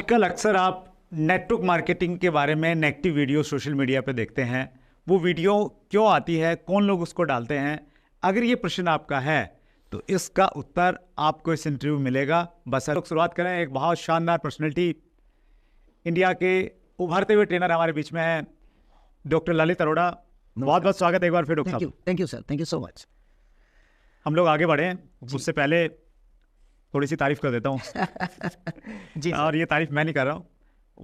आजकल अक्सर आप नेटवर्क मार्केटिंग के बारे में नेगेटिव वीडियो सोशल मीडिया पे देखते हैं। वो वीडियो क्यों आती है, कौन लोग उसको डालते हैं? अगर ये प्रश्न आपका है तो इसका उत्तर आपको इस इंटरव्यू में मिलेगा। बस लोग शुरुआत करें। एक बहुत शानदार पर्सनैलिटी, इंडिया के उभरते हुए ट्रेनर हमारे बीच में है, डॉक्टर ललित अरोड़ा। बहुत बहुत स्वागत है एक बार फिर डॉक्टर साहब। Thank you sir, thank you so much. हम लोग आगे बढ़े, उससे पहले थोड़ी सी तारीफ कर देता हूँ जी और ये तारीफ मैं नहीं कर रहा हूँ,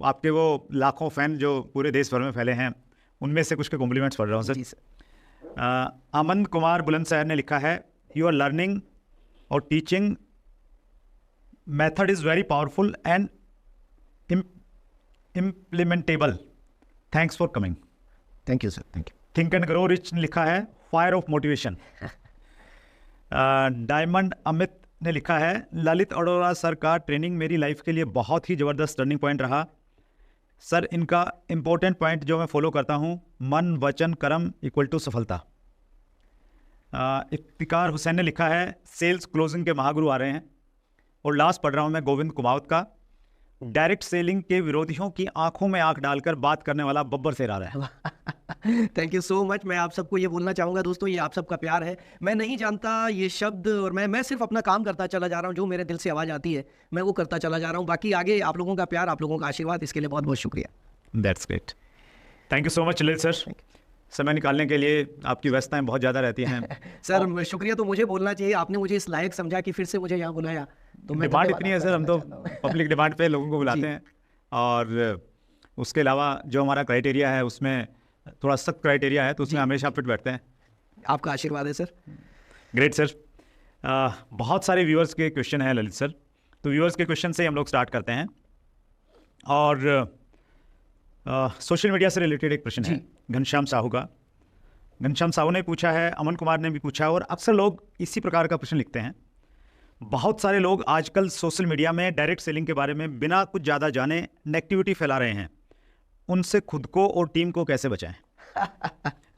आपके वो लाखों फैन जो पूरे देश भर में फैले हैं उनमें से कुछ के कॉम्प्लीमेंट्स पढ़ रहा हूँ जी सर। आमन कुमार बुलंदशहर ने लिखा है, योर लर्निंग और teaching method is very powerful and implementable. Thanks for coming. Thank you sir, thank you. Think and grow rich ने लिखा है, fire of motivation. Diamond Amit ने लिखा है, ललित अरोड़ा सर का ट्रेनिंग मेरी लाइफ के लिए बहुत ही ज़बरदस्त टर्निंग पॉइंट रहा सर। इनका इम्पोर्टेंट पॉइंट जो मैं फॉलो करता हूँ, मन वचन कर्म इक्वल टू सफलता। इफ्तिकार हुसैन ने लिखा है, सेल्स क्लोजिंग के महागुरु आ रहे हैं। और लास्ट पढ़ रहा हूँ मैं गोविंद कुमावत का, डायरेक्ट सेलिंग के विरोधियों की आंखों में आंख डालकर बात करने वाला बब्बर शेर आ रहा है। Thank you so much. मैं आप सबको ये बोलना चाहूँगा दोस्तों, ये आप सबका प्यार है। मैं नहीं जानता ये शब्द, और मैं सिर्फ अपना काम करता चला जा रहा हूँ। जो मेरे दिल से आवाज़ आती है मैं वो करता चला जा रहा हूँ। बाकी आगे आप लोगों का प्यार, आप लोगों का आशीर्वाद, इसके लिए बहुत बहुत शुक्रिया। That's great. Thank you so much Lalit sir. समय निकालने के लिए, आपकी व्यस्तताएं बहुत ज़्यादा रहती हैं सर शुक्रिया तो मुझे बोलना चाहिए, आपने मुझे इस लायक समझा कि फिर से मुझे यहाँ बुलाया। तो डिमांड इतनी है सर, हम तो पब्लिक डिमांड पे लोगों को बुलाते हैं। और उसके अलावा जो हमारा क्राइटेरिया है उसमें थोड़ा सख्त क्राइटेरिया है, तो उसमें हमेशा फिट बैठते हैं। आपका आशीर्वाद है सर। Great sir. बहुत सारे व्यूअर्स के क्वेश्चन हैं ललित सर, तो व्यूअर्स के क्वेश्चन से हम लोग स्टार्ट करते हैं। और सोशल मीडिया से रिलेटेड एक प्रश्न है घनश्याम साहू का। घनश्याम साहू ने पूछा है, अमन कुमार ने भी पूछा, और अक्सर लोग इसी प्रकार का प्रश्न लिखते हैं। बहुत सारे लोग आजकल सोशल मीडिया में डायरेक्ट सेलिंग के बारे में बिना कुछ ज़्यादा जाने नेगेटिविटी फैला रहे हैं, उनसे खुद को और टीम को कैसे बचाएं?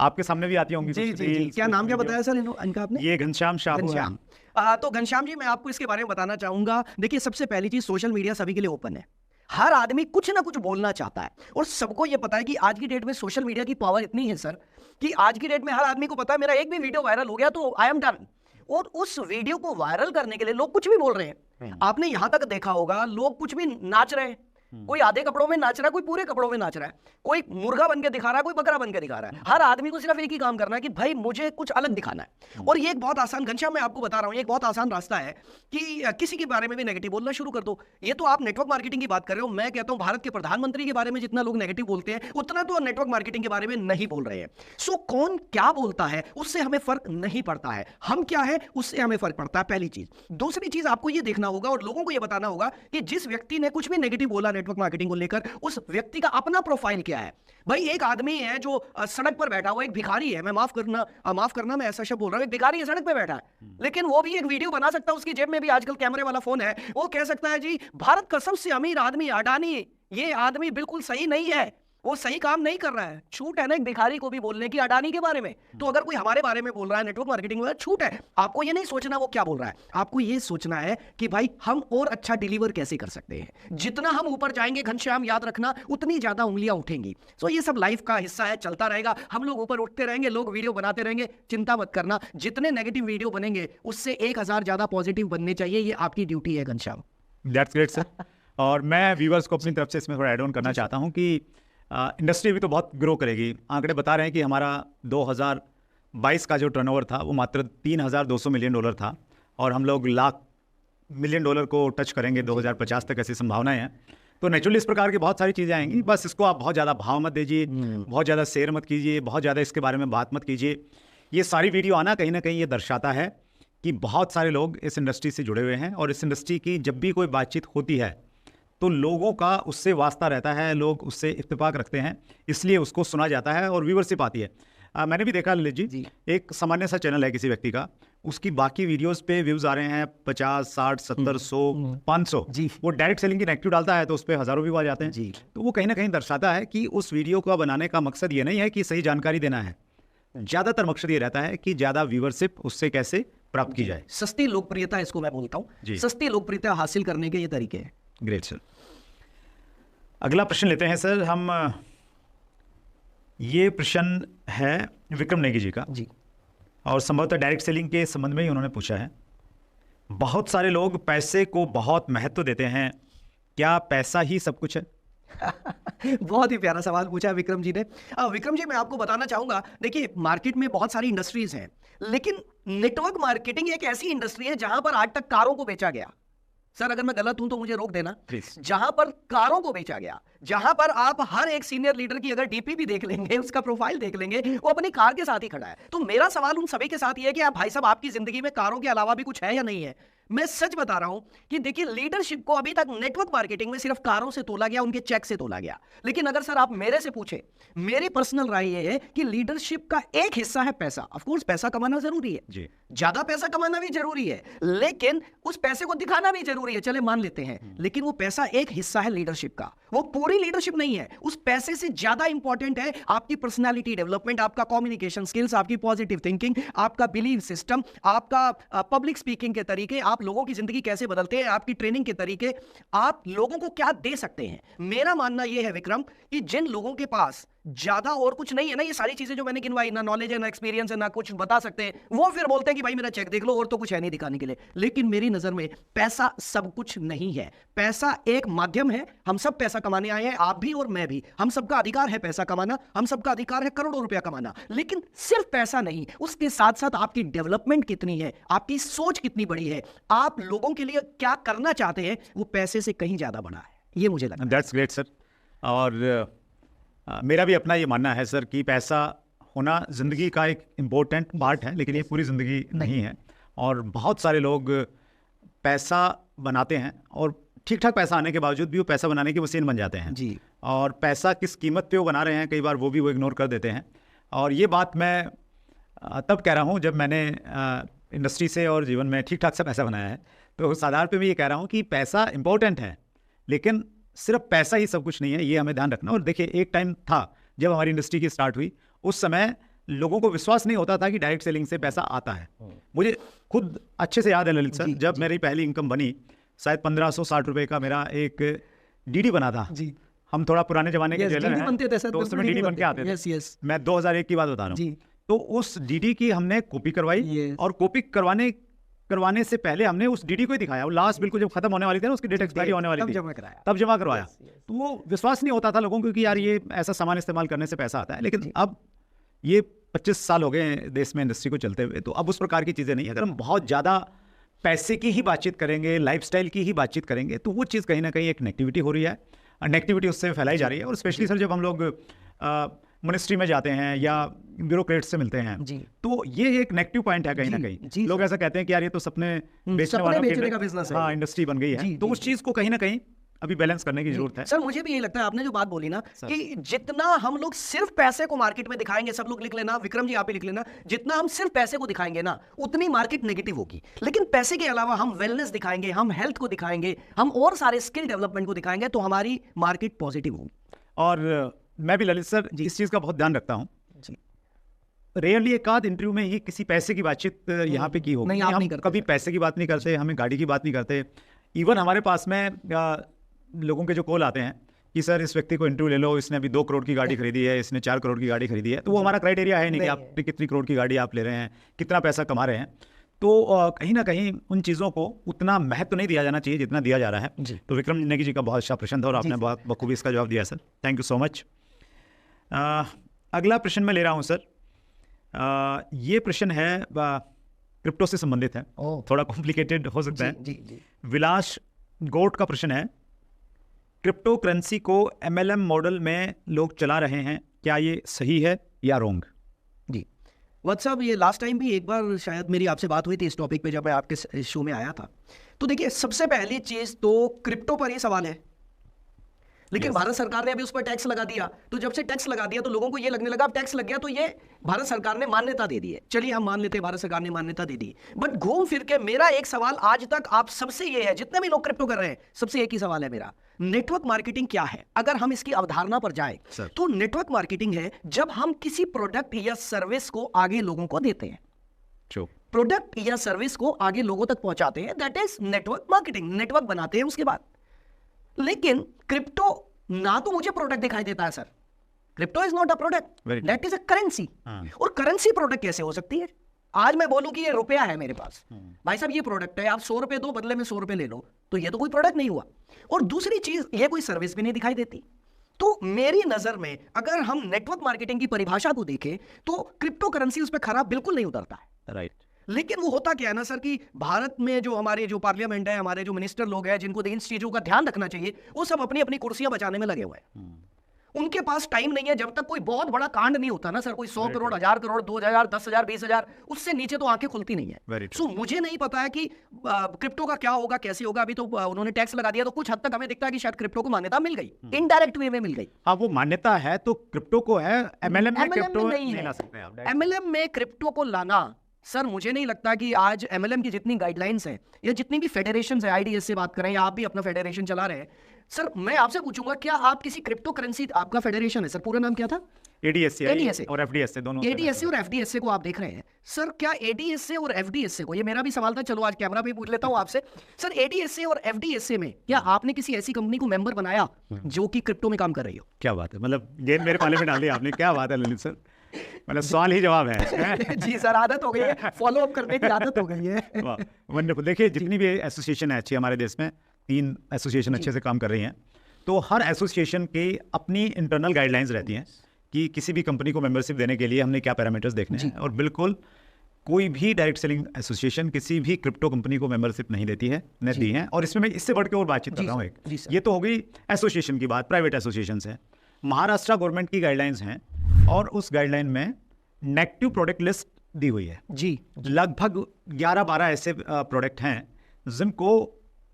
आपके सामने भी आती होंगी। जी। क्या नाम क्या बताया सर इनका आपने? ये घनश्याम साहू है। तो घनश्याम जी, मैं आपको इसके बारे में बताना चाहूंगा। देखिए, सबसे पहली चीज, सोशल मीडिया सभी के लिए ओपन है। हर आदमी कुछ ना कुछ बोलना चाहता है, और सबको यह पता है कि आज की डेट में सोशल मीडिया की पावर इतनी है सर कि आज की डेट में हर आदमी को पता है, मेरा एक भी वीडियो वायरल हो गया तो आई एम डन। और उस वीडियो को वायरल करने के लिए लोग कुछ भी बोल रहे हैं। आपने यहां तक देखा होगा, लोग कुछ भी नाच रहे हैं। कोई आधे कपड़ों में नाच रहा है, कोई पूरे कपड़ों में नाच रहा है, कोई मुर्गा बन के दिखा रहा है, कोई बकरा बन के दिखा रहा है। हर आदमी को सिर्फ एक ही काम करना है कि भाई मुझे कुछ अलग दिखाना है। और ये एक बहुत आसान, घनश्याम मैं आपको बता रहा हूँ, एक बहुत आसान रास्ता है कि किसी के बारे में भी नेगेटिव बोलना शुरू कर दो। ये तो आप नेटवर्क मार्केटिंग की बात कर रहे हो, मैं कहता हूँ भारत के प्रधानमंत्री के बारे में जितना लोग नेगेटिव बोलते हैं उतना तो नेटवर्क मार्केटिंग के बारे में नहीं बोल रहे हैं। सो कौन क्या बोलता है उससे हमें फर्क नहीं पड़ता है, हम क्या है उससे हमें फर्क पड़ता है, पहली चीज। दूसरी चीज, आपको ये देखना होगा और लोगों को ये बताना होगा कि जिस व्यक्ति ने कुछ भी नेगेटिव बोला नेटवर्क मार्केटिंग को लेकर, उस व्यक्ति का अपना प्रोफाइल क्या है। भाई एक आदमी है जो सड़क पर बैठा हुआ, एक भिखारी है, मैं माफ करना मैं ऐसा शब्द बोल रहा हूं, एक भिखारी है, सड़क पे बैठा है, लेकिन वो भी एक वीडियो बना सकता है। उसकी जेब में भी आजकल कैमरे वाला फोन है। वो कह सकता है, जी भारत का सबसे अमीर आदमी अडानी, ये आदमी बिल्कुल सही नहीं है, वो सही काम नहीं कर रहा है। छूट है ना एक भिखारी को भी बोलने की अडानी के बारे में। तो अगर कोई हमारे बारे में बोल रहा है नेटवर्क मार्केटिंग में, छूट है। आपको ये नहीं सोचना वो क्या बोल रहा है, आपको ये सोचना है कि भाई हम और अच्छा डिलीवर कैसे कर सकते हैं। जितना हम ऊपर जाएंगे घनश्याम, याद रखना, उतनी ज्यादा उंगलियां उठेंगी। सो ये सब लाइफ का हिस्सा है, चलता रहेगा। हम लोग ऊपर उठते रहेंगे, लोग वीडियो बनाते रहेंगे, चिंता मत करना। जितने नेगेटिव वीडियो बनेंगे उससे 1000 ज्यादा पॉजिटिव बनने चाहिए। ये आपकी ड्यूटी है घनश्याम। That's great sir. और मैं व्यूअर्स को अपनी तरफ से इसमें थोड़ा एड ऑन करना चाहता हूँ कि इंडस्ट्री भी तो बहुत ग्रो करेगी। आंकड़े बता रहे हैं कि हमारा 2022 का जो टर्नओवर था वो मात्र $3,200 मिलियन था, और हम लोग $1,00,000 मिलियन को टच करेंगे 2050 तक, ऐसी संभावनाएं हैं। तो नेचुरली इस प्रकार की बहुत सारी चीज़ें आएंगी। बस इसको आप बहुत ज़्यादा भाव मत दीजिए, बहुत ज़्यादा शेयर मत कीजिए, बहुत ज़्यादा इसके बारे में बात मत कीजिए। ये सारी वीडियो आना कहीं ना कहीं ये दर्शाता है कि बहुत सारे लोग इस इंडस्ट्री से जुड़े हुए हैं, और इस इंडस्ट्री की जब भी कोई बातचीत होती है तो लोगों का उससे वास्ता रहता है, लोग उससे इत्तेफाक रखते हैं, इसलिए उसको सुना जाता है और व्यूवरशिप आती है। मैंने भी देखा ललित जी, एक सामान्य सा चैनल है किसी व्यक्ति का, उसकी बाकी वीडियोस पे व्यूज़ आ रहे हैं 50, 60, 70, 100, 500 जी। वो डायरेक्ट सेलिंग की नेगेटिव डालता है तो उस पर हज़ारों व्यू आ जाते हैं जी। तो वो कहीं ना कहीं दर्शाता है कि उस वीडियो को बनाने का मकसद ये नहीं है कि सही जानकारी देना है, ज़्यादातर मकसद ये रहता है कि ज़्यादा व्यूवरशिप उससे कैसे प्राप्त की जाए। सस्ती लोकप्रियता इसको मैं बोलता हूँ, सस्ती लोकप्रियता हासिल करने के ये तरीके हैं। Great sir. अगला प्रश्न लेते हैं सर हम। ये प्रश्न है विक्रम नेगी जी का जी। और संभवतः डायरेक्ट सेलिंग के संबंध में ही उन्होंने पूछा है। बहुत सारे लोग पैसे को बहुत महत्व देते हैं, क्या पैसा ही सब कुछ है? बहुत ही प्यारा सवाल पूछा है विक्रम जी ने। विक्रम जी, मैं आपको बताना चाहूंगा, देखिए मार्केट में बहुत सारी इंडस्ट्रीज हैं, लेकिन नेटवर्क मार्केटिंग एक ऐसी इंडस्ट्री है जहां पर आज तक कारों को बेचा गया। सर अगर मैं गलत हूं तो मुझे रोक देना। प्लीज। जहां पर कारों को बेचा गया, जहां पर आप हर एक सीनियर लीडर की अगर डीपी भी देख लेंगे, उसका प्रोफाइल देख लेंगे, वो अपनी कार के साथ ही खड़ा है। तो मेरा सवाल उन सभी के साथ ये है कि आप भाई साहब, आपकी जिंदगी में कारों के अलावा भी कुछ है या नहीं है? मैं सच बता रहा हूं कि देखिए, लीडरशिप को अभी तक नेटवर्क मार्केटिंग में सिर्फ कारों से तोला गया, उनके चेक से तोला गया। लेकिन अगर सर आप मेरे से पूछे, मेरी पर्सनल राय ये है कि लीडरशिप का एक हिस्सा है पैसा। ऑफ कोर्स पैसा कमाना जरूरी है जी। ज्यादा पैसा कमाना भी जरूरी है, लेकिन उस पैसे को दिखाना भी जरूरी है, चले मान लेते हैं। लेकिन वो पैसा एक हिस्सा है लीडरशिप का, वो पूरी लीडरशिप नहीं है। उस पैसे से ज्यादा इंपॉर्टेंट है आपकी पर्सनालिटी डेवलपमेंट, आपका कम्युनिकेशन स्किल्स, आपकी पॉजिटिव थिंकिंग, आपका बिलीव सिस्टम, आपका पब्लिक स्पीकिंग के तरीके, आप लोगों की जिंदगी कैसे बदलते हैं, आपकी ट्रेनिंग के तरीके, आप लोगों को क्या दे सकते हैं। मेरा मानना यह है विक्रम कि जिन लोगों के पास ज्यादा और कुछ नहीं है ना, ये सारी चीजें जो मैंने गिनवाई, ना नॉलेज है, ना एक्सपीरियंस है, ना कुछ बता सकते हैं, वो फिर बोलते हैं कि भाई मेरा चेक देख लो और तो कुछ है नहीं दिखाने के लिए। लेकिन मेरी नजर में पैसा सब कुछ नहीं है। पैसा एक माध्यम है, हम सब पैसा कमाने आए हैं, आप भी और मैं भी। हम सबका अधिकार है पैसा कमाना, हम सबका अधिकार है करोड़ों रुपया कमाना। लेकिन सिर्फ पैसा नहीं, उसके साथ साथ आपकी डेवलपमेंट कितनी है, आपकी सोच कितनी बड़ी है, आप लोगों के लिए क्या करना चाहते हैं, वो पैसे से कहीं ज्यादा बड़ा है, ये मुझे लगता है। That's great sir. और मेरा भी अपना ये मानना है सर कि पैसा होना ज़िंदगी का एक इम्पोर्टेंट पार्ट है, लेकिन ये पूरी ज़िंदगी नहीं है। और बहुत सारे लोग पैसा बनाते हैं और ठीक ठाक पैसा आने के बावजूद भी वो पैसा बनाने की मशीन बन जाते हैं जी। और पैसा किस कीमत पे वो बना रहे हैं, कई बार वो भी वो इग्नोर कर देते हैं। और ये बात मैं तब कह रहा हूँ जब मैंने इंडस्ट्री से और जीवन में ठीक ठाक सा पैसा बनाया है। तो उस आधार पे मैं ये कह रहा हूँ कि पैसा इम्पोर्टेंट है, लेकिन सिर्फ पैसा ही सब कुछ नहीं है, ये हमें ध्यान रखना। और देखिए, एक टाइम था जब हमारी इंडस्ट्री की स्टार्ट हुई, उस समय लोगों को विश्वास नहीं होता था कि डायरेक्ट सेलिंग से पैसा आता है। मुझे खुद अच्छे से याद है ललित सर, जब मेरी पहली इनकम बनी, शायद 1560 रुपए का मेरा एक डीडी बना था जी। हम थोड़ा पुराने जमाने के जेलर हैं, तो उस समय डीडी बन के आते थे। मैं 2001 की बात बता रहा हूँ। तो उस डीडी की हमने कॉपी करवाई और कॉपी करवाने से पहले हमने उस डीडी को ही दिखाया। वो लास्ट बिल्कुल जब खत्म होने वाली थी ना, उसकी डेट एक्सपायरी होने वाली थी, तब जमा करवाया। तो वो विश्वास नहीं होता था लोगों को कि यार ये ऐसा सामान इस्तेमाल करने से पैसा आता है। लेकिन अब ये 25 साल हो गए देश में इंडस्ट्री को चलते हुए, तो अब उस प्रकार की चीज़ें नहीं। अगर हम बहुत ज़्यादा पैसे की ही बातचीत करेंगे, लाइफस्टाइल की ही बातचीत करेंगे, तो वो चीज़ कहीं ना कहीं एक नेगेटिविटी हो रही है, नेगेटिविटी उससे फैलाई जा रही है। और स्पेशली सर जब हम लोग मिनिस्ट्री में जाते हैं या ब्यूरोक्रेट्स से मिलते हैं, तो ये एक नेगेटिव पॉइंट है कहीं ना कहीं। लोग ऐसा कहते हैं कि यार ये तो सपने बेचने वालों का बिजनेस है, हाँ इंडस्ट्री बन गई है। तो उस चीज़ को कहीं ना कहीं अभी बैलेंस करने की जरूरत है। सर मुझे भी यही लगता है, आपने जो बात बोली ना कि जितना हम लोग सिर्फ पैसे को मार्केट में दिखाएंगे, सब लोग लिख लेना, विक्रम जी आप भी लिख लेना, जितना हम सिर्फ पैसे को दिखाएंगे ना, उतनी मार्केट नेगेटिव होगी। लेकिन पैसे के अलावा हम वेलनेस दिखाएंगे, हम हेल्थ को दिखाएंगे, हम और सारे स्किल डेवलपमेंट को दिखाएंगे, तो हमारी मार्केट पॉजिटिव होगी। और मैं भी ललित सर इस चीज़ का बहुत ध्यान रखता हूँ। रेयरली एक आध इंटरव्यू में ही किसी पैसे की बातचीत यहाँ पे की होगी। हम कभी पैसे की बात नहीं करते, हमें गाड़ी की बात नहीं करते। इवन हमारे पास में लोगों के जो कॉल आते हैं कि सर इस व्यक्ति को इंटरव्यू ले लो, इसने अभी 2 करोड़ की गाड़ी खरीदी है, इसने 4 करोड़ की गाड़ी खरीदी है, तो वो हमारा क्राइटेरिया है नहीं कि आप कितनी करोड़ की गाड़ी आप ले रहे हैं, कितना पैसा कमा रहे हैं। तो कहीं ना कहीं उन चीज़ों को उतना महत्व नहीं दिया जाना चाहिए जितना दिया जा रहा है। तो विक्रम नेगी जी का बहुत अच्छा प्रश्न था और आपने बहुत बखूबी इसका जवाब दिया sir, thank you so much. अगला प्रश्न मैं ले रहा हूँ सर। ये प्रश्न है क्रिप्टो से संबंधित है, थोड़ा कॉम्प्लिकेटेड हो सकता है। विलास गोट का प्रश्न है, क्रिप्टो करेंसी को MLM मॉडल में लोग चला रहे हैं, क्या ये सही है या रॉन्ग? जी व्हाट्सअप, ये लास्ट टाइम भी एक बार शायद मेरी आपसे बात हुई थी इस टॉपिक पे जब मैं आपके शो में आया था। तो देखिए, सबसे पहली चीज तो क्रिप्टो पर ही सवाल है, लेकिन भारत सरकार ने अभी उस पर टैक्स लगा दिया। तो जब से टैक्स लगा दिया तो लोगों को ये लगने लगा अब टैक्स लग गया तो ये भारत सरकार ने मान्यता दे दी है। चलिए हम मान लेते हैं भारत सरकार ने मान्यता दे दी, बट घूम फिर के मेरा एक सवाल आज तक आप सबसे ये है, जितने भी लोग क्रिप्टो कर रहे हैं, सबसे एक ही सवाल है मेरा, नेटवर्क मार्केटिंग क्या है? अगर हम इसकी अवधारणा पर जाए तो नेटवर्क मार्केटिंग है जब हम किसी प्रोडक्ट या सर्विस को आगे लोगों को देते हैं, प्रोडक्ट या सर्विस को आगे लोगों तक पहुंचाते हैं, that is network marketing. Network बनाते हैं उसके बाद। लेकिन क्रिप्टो ना तो मुझे प्रोडक्ट दिखाई देता है sir. Crypto is not a product, Very that is a currency. हाँ। और करेंसी प्रोडक्ट कैसे हो सकती है? आज मैं बोलूं कि ये रुपया है मेरे पास, भाई साहब ये प्रोडक्ट है, आप 100 रुपए दो, बदले में 100 रुपए ले लो, तो ये तो कोई प्रोडक्ट नहीं हुआ। और दूसरी चीज, ये कोई सर्विस भी नहीं दिखाई देती। तो मेरी नजर में अगर हम नेटवर्क मार्केटिंग की परिभाषा को देखें तो क्रिप्टो करेंसी उस पर खरा बिल्कुल नहीं उतरता है। राइट। लेकिन वो होता क्या है ना सर कि भारत में जो हमारे जो पार्लियामेंट है, हमारे जो मिनिस्टर लोग हैं जिनको इन चीजों का ध्यान रखना चाहिए, वो सब अपनी अपनी कुर्सियां बचाने में लगे हुए हैं। उनके पास टाइम नहीं है, जब तक कोई बहुत बड़ा कांड नहीं होता ना सर, कोई 100 करोड़, 1000 करोड़, 2000, 10,000, 20,000, उससे नीचे तो आंखें खुलती नहीं है। सो मुझे नहीं पता है कि क्रिप्टो का क्या होगा, कैसे होगा। अभी तो उन्होंने टैक्स लगा दिया, तो कुछ हद तक हमें दिखता है कि शायद क्रिप्टो को मान्यता मिल गई, इनडायरेक्ट वे में मिल गई। हाँ, वो मान्यता है तो क्रिप्टो को है, एमएलएम में MLM क्रिप्टो नहीं नहीं ला है। सकते आप। एमएलएम में क्रिप्टो को लाना सर, मुझे नहीं लगता कि आज एमएलएम की जितनी गाइडलाइंस हैं या जितनी भी फेडरेशन है, आईडीएस से बात करें या आप भी अपना फेडरेशन चला रहे हैं सर, मैं आपसे पूछूंगा क्या आप किसी क्रिप्टो करेंसी, आपका फेडरेशन है सर, पूरा नाम क्या था? एडीएससी और एफडीएससी दोनों। एडीएससी और एफडीएससी को आप देख रहे हैं सर, क्या एडीएससी और एफडीएससी को, ये मेरा भी सवाल था, चलो आज कैमरा पे पूछ लेता हूं आपसे सर, एडीएससी और एफडीएससी में क्या आपने किसी ऐसी कंपनी को मेंबर बनाया जो कि क्रिप्टो में काम कर रही हो? क्या बात है, मतलब ये मेरे पाले में डाल दिया आपने। क्या बात है ललित सर, मतलब सवाल ही जवाब है। जी सर, आदत हो गई है, फॉलो अप करने की आदत हो गई है। वाह, वंडरफुल। देखिए जितनी भी एसोसिएशन है अच्छी हमारे देश में, 3 एसोसिएशन अच्छे से काम कर रही हैं, तो हर एसोसिएशन की अपनी इंटरनल गाइडलाइंस रहती हैं कि किसी भी कंपनी को मेंबरशिप देने के लिए हमने क्या पैरामीटर्स देखने हैं। और बिल्कुल कोई भी डायरेक्ट सेलिंग एसोसिएशन किसी भी क्रिप्टो कंपनी को मेंबरशिप नहीं देती है, न दी है। और इसमें मैं इससे बढ़ के और बातचीत कर रहा हूँ एक, ये तो हो गई एसोसिएशन की बात, प्राइवेट एसोसिएशन है। महाराष्ट्र गवर्नमेंट की गाइडलाइंस हैं और उस गाइडलाइन में नेगेटिव प्रोडक्ट लिस्ट दी हुई है जी। लगभग 11-12 ऐसे प्रोडक्ट हैं जिनको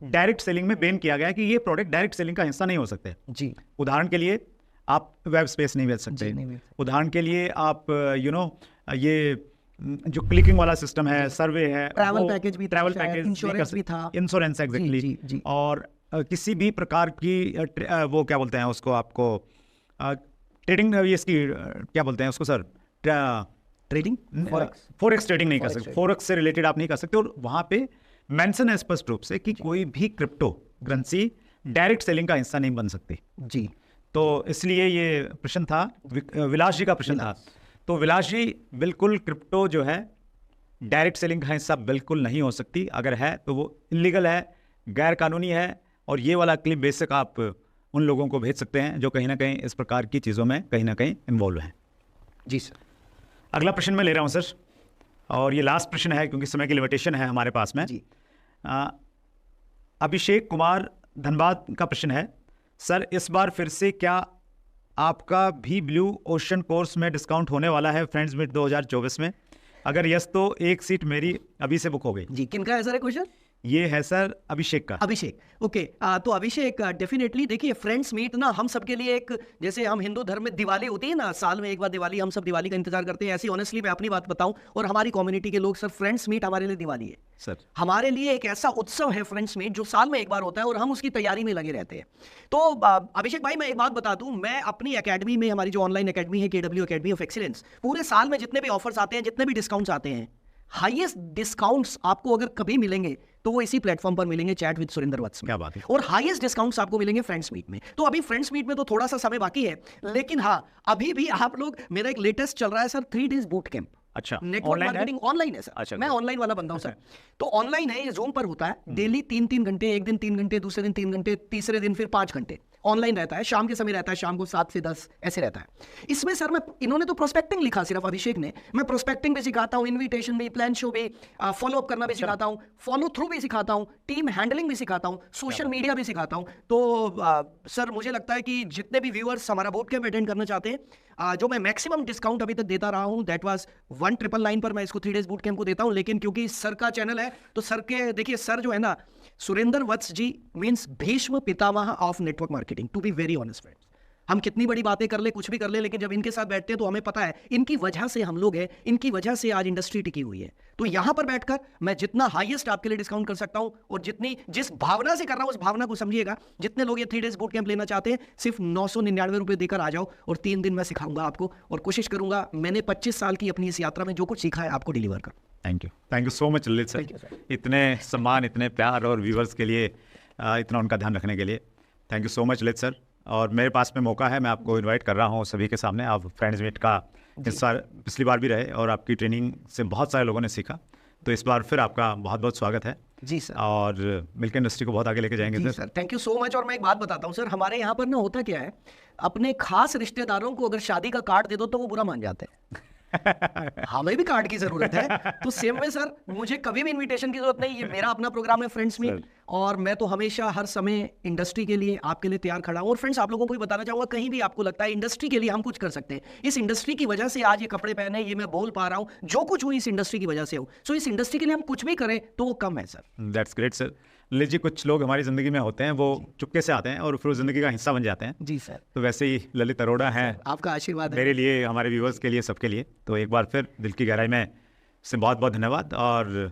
डायरेक्ट सेलिंग में बैन किया गया है कि ये प्रोडक्ट डायरेक्ट सेलिंग का हिस्सा नहीं हो सकते जी। उदाहरण के लिए आप वेब स्पेस नहीं बेच सकते, उदाहरण के लिए आप ये जो क्लिकिंग वाला सिस्टम है, सर्वे है, ट्रैवल पैकेज भी, ट्रैवल पैकेज, इंश्योरेंस भी था, इंश्योरेंस एग्जैक्टली। और किसी भी प्रकार की वो क्या बोलते हैं उसको, आपको ट्रेडिंग, इसकी क्या बोलते हैं उसको सर, ट्रेडिंग, फॉरेक्स ट्रेडिंग नहीं कर सकते, फॉरेक्स से रिलेटेड आप नहीं कर सकते। और वहाँ पे मेंशन है स्पष्ट रूप से कि कोई भी क्रिप्टो करेंसी डायरेक्ट सेलिंग का हिस्सा नहीं बन सकती जी। तो इसलिए ये प्रश्न था, विलास जी का प्रश्न था। तो विलास जी, बिल्कुल क्रिप्टो जो है डायरेक्ट सेलिंग का हिस्सा बिल्कुल नहीं हो सकती, अगर है तो वो इलीगल है, गैर कानूनी है। और ये वाला क्लिप बेशक आप उन लोगों को भेज सकते हैं जो कहीं ना कहीं इस प्रकार की चीज़ों में कहीं ना कहीं इन्वॉल्व हैं। जी सर। अगला प्रश्न मैं ले रहा हूँ सर, और ये लास्ट प्रश्न है क्योंकि समय की लिमिटेशन है हमारे पास में जी। अभिषेक कुमार धनबाद का प्रश्न है, सर इस बार फिर से क्या आपका भी ब्लू ओशन कोर्स में डिस्काउंट होने वाला है फ्रेंड्स मीट 2024 में? अगर यस तो एक सीट मेरी अभी से बुक हो गई। जी, किनका है सर क्वेश्चन? ये है सर अभिषेक का। अभिषेक, ओके। तो अभिषेक, डेफिनेटली देखिए, फ्रेंड्स मीट ना हम सबके लिए एक, जैसे हम हिंदू धर्म में दिवाली होती है ना, साल में एक बार दिवाली, हम सब दिवाली का इंतजार करते हैं, ऐसी ऑनेस्टली मैं अपनी बात बताऊं और हमारी कम्युनिटी के लोग, सर फ्रेंड्स मीट हमारे लिए दिवाली है सर। हमारे लिए एक ऐसा उत्सव है फ्रेंड्स मीट जो साल में एक बार होता है और हम उसकी तैयारी में लगे रहते हैं। तो अभिषेक भाई, मैं एक बात बता दूं, मैं अपनी एकेडमी में, हमारी जो ऑनलाइन एकेडमी है KW अकेडमी ऑफ एक्सीलेंस, पूरे साल में जितने भी ऑफर्स आते हैं, जितने भी डिस्काउंट्स आते हैं, हाईएस्ट डिस्काउंट्स आपको अगर कभी मिलेंगे तो वो इसी प्लेटफॉर्म पर मिलेंगे, चैट विद सुरेंद्र वत्स में। क्या बात है। और हाईएस्ट डिस्काउंट्स आपको मिलेंगे फ्रेंड्स मीट में। तो अभी फ्रेंड्स मीट में तो थोड़ा सा समय बाकी है, लेकिन हाँ, अभी भी आप लोग, मेरा एक लेटेस्ट चल रहा है सर, 3 डेज बूट कैंप। अच्छा, नेटवर्क मार्केटिंग ऑनलाइन है सर। अच्छा, मैं ऑनलाइन वाला बंदा हूं सर। तो ऑनलाइन है, ये जूम पर होता है, डेली 3-3 घंटे, एक दिन 3 घंटे, दूसरे दिन 3 घंटे, तीसरे दिन फिर 5 घंटे ऑनलाइन रहता है। शाम के समय रहता है, शाम को 7 से 10 ऐसे रहता है। इसमें सर, मैं, इन्होंने तो प्रोस्पेक्टिंग लिखा सिर्फ, अभिषेक ने, मैं प्रोस्पेक्टिंग भी सिखाता हूँ, इन्विटेशन भी, प्लान शो भी, फॉलो अप करना भी सिखाता हूँ, फॉलो थ्रू भी सिखाता हूँ, टीम हैंडलिंग भी सिखाता हूँ, सोशल मीडिया भी सिखाता हूँ। तो सर मुझे लगता है कि जितने भी व्यूअर्स हमारा बूट कैंप अटेंड करना चाहते हैं, जो मैं मैक्सिमम डिस्काउंट अभी तक देता रहा हूं, दैट वाज 1999 पर मैं इसको 3 डेज बूट कैंप को देता हूं। लेकिन क्योंकि सर का चैनल है, तो सर के, देखिए सर जो है ना, Surendra Vats ji means Bhishma Pitamah of network marketing, to be very honest friends. हम कितनी बड़ी बातें कर ले, कुछ भी कर ले, लेकिन जब इनके साथ बैठते हैं तो हमें पता है इनकी वजह से हम लोग हैं, इनकी वजह से आज इंडस्ट्री टिकी हुई है। तो यहां पर बैठकर मैं जितना हाईएस्ट आपके लिए डिस्काउंट कर सकता हूं, और जिस भावना से कर रहा हूं, उस भावना को समझिएगा। जितने लोग ये 3 डेज बूट कैंप लेना चाहते हैं, सिर्फ 999 रुपए देकर आ जाओ, और 3 दिन मैं सिखाऊंगा आपको, और कोशिश करूंगा, मैंने 25 साल की अपनी इस यात्रा में जो कुछ सीखा है आपको डिलीवर कर। Thank you so much Lalit sir, इतने सम्मान, इतने प्यार और व्यूवर्स के लिए इतना उनका ध्यान रखने के लिए। Thank you so much Lalit sir. और मेरे पास में मौका है, मैं आपको इनवाइट कर रहा हूँ सभी के सामने। आप फ्रेंड्स मीट का हिस्सा पिछली बार भी रहे और आपकी ट्रेनिंग से बहुत सारे लोगों ने सीखा, तो इस बार फिर आपका बहुत बहुत स्वागत है जी सर। और मिलकर इंडस्ट्री को बहुत आगे लेके जाएंगे जी sir. Sir, thank you so much. और मैं एक बात बताता हूँ सर, हमारे यहाँ पर ना होता क्या है, अपने खास रिश्तेदारों को अगर शादी का कार्ड दे दो तो वो बुरा मान जाते हैं। हमें भी कार्ड की जरूरत है, तो सेम में सर मुझे कभी भी इनविटेशन की जरूरत नहीं, ये मेरा अपना प्रोग्राम है फ्रेंड्स मीट, और मैं तो हमेशा हर समय इंडस्ट्री के लिए आपके लिए तैयार खड़ा हूँ। और फ्रेंड्स, आप लोगों को भी बताना चाहूंगा, कहीं भी आपको लगता है इंडस्ट्री के लिए हम कुछ कर सकते हैं, इस इंडस्ट्री की वजह से आज ये कपड़े पहने, ये मैं बोल पा रहा हूँ, जो कुछ हुई इस इंडस्ट्री की वजह से हो, सो इस इंडस्ट्री के लिए हम कुछ भी करें तो वो कम है sir. That's great sir. Lalit ji, कुछ लोग हमारी ज़िंदगी में होते हैं, वो चुपके से आते हैं और फिर वो ज़िंदगी का हिस्सा बन जाते हैं। जी सर, तो वैसे ही ललित अरोड़ा हैं आपका आशीर्वाद है मेरे लिए, हमारे व्यूअर्स के लिए, सबके लिए। तो एक बार फिर दिल की गहराई में से बहुत बहुत धन्यवाद और